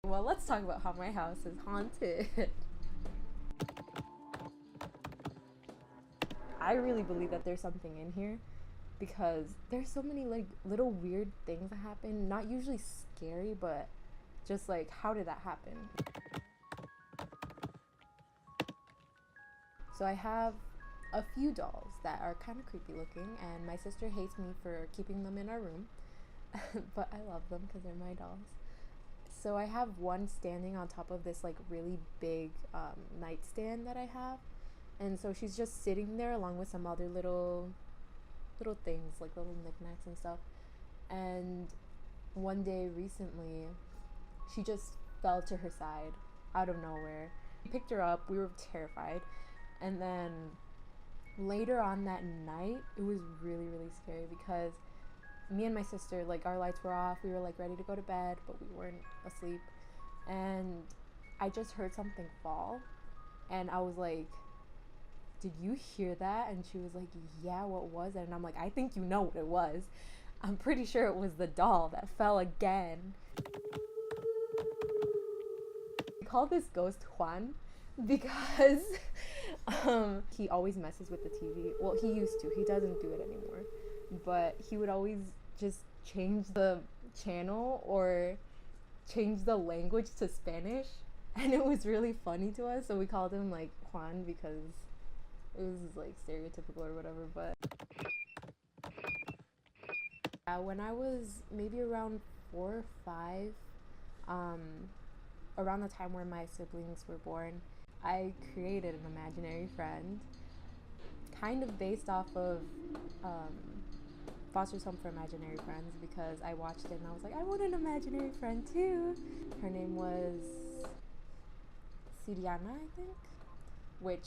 Well, let's talk about how my house is haunted. I really believe that there's something in here because there's so many like little weird things that happen. Not usually scary, but just like, how did that happen? So I have a few dolls that are kind of creepy looking, and my sister hates me for keeping them in our room, but I love them because they're my dolls. So I have one standing on top of this like really big nightstand that I have, and so she's just sitting there along with some other little things like little knickknacks and stuff. And one day recently, she just fell to her side out of nowhere. We picked her up. We were terrified, and then later on that night, it was really scary because me and my sister, like, our lights were off. We were like ready to go to bed, but we weren't asleep. And I just heard something fall, and I was like, did you hear that? And she was like, yeah, what was it? And I'm like, I think you know what it was. I'm pretty sure it was the doll that fell again. We call this ghost Juan because he always messes with the TV. Well, he used to. He doesn't do it anymore. But he would always just change the channel or change the language to Spanish. And it was really funny to us. So we called him like Juan because it was like stereotypical or whatever. But when I was maybe around 4 or 5, um, around the time where my siblings were born, I created an imaginary friend, kind of based off of um, Foster's Home for Imaginary Friends, because I watched it and I was like, I want an imaginary friend too. Her name was Siriana, I think, which,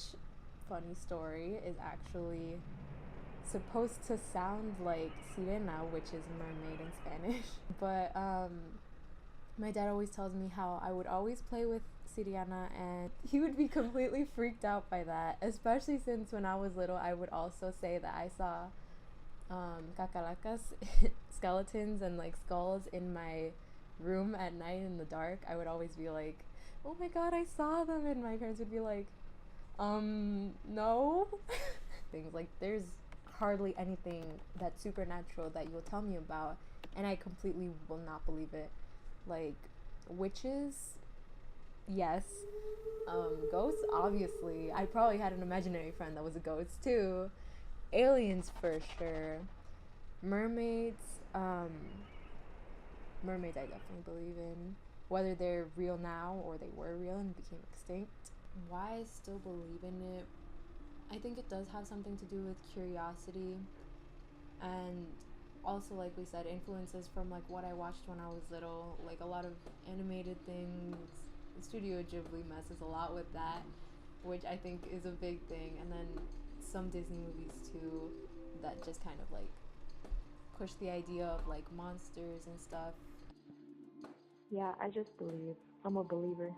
funny story, is actually supposed to sound like sirena, which is mermaid in Spanish. But my dad always tells me how I would always play with Siriana and he would be completely freaked out by that, especially since when I was little, I would also say that I saw cacalacas, skeletons, and like skulls in my room at night in the dark. I would always be like, oh my god, I saw them. And my parents would be like, no. Things like, there's hardly anything that's supernatural that you'll tell me about, and I completely will not believe it. Like, witches, yes. Ghosts, obviously. I probably had an imaginary friend that was a ghost too. Aliens, for sure. Mermaids, mermaids I definitely believe in. Whether they're real now or they were real and became extinct. Why I still believe in it, I think it does have something to do with curiosity, and also, like we said, influences from like what I watched when I was little, like a lot of animated things. Studio Ghibli messes a lot with that, which I think is a big thing, and then some Disney movies too that just kind of like push the idea of like monsters and stuff. Yeah, I just believe. I'm a believer.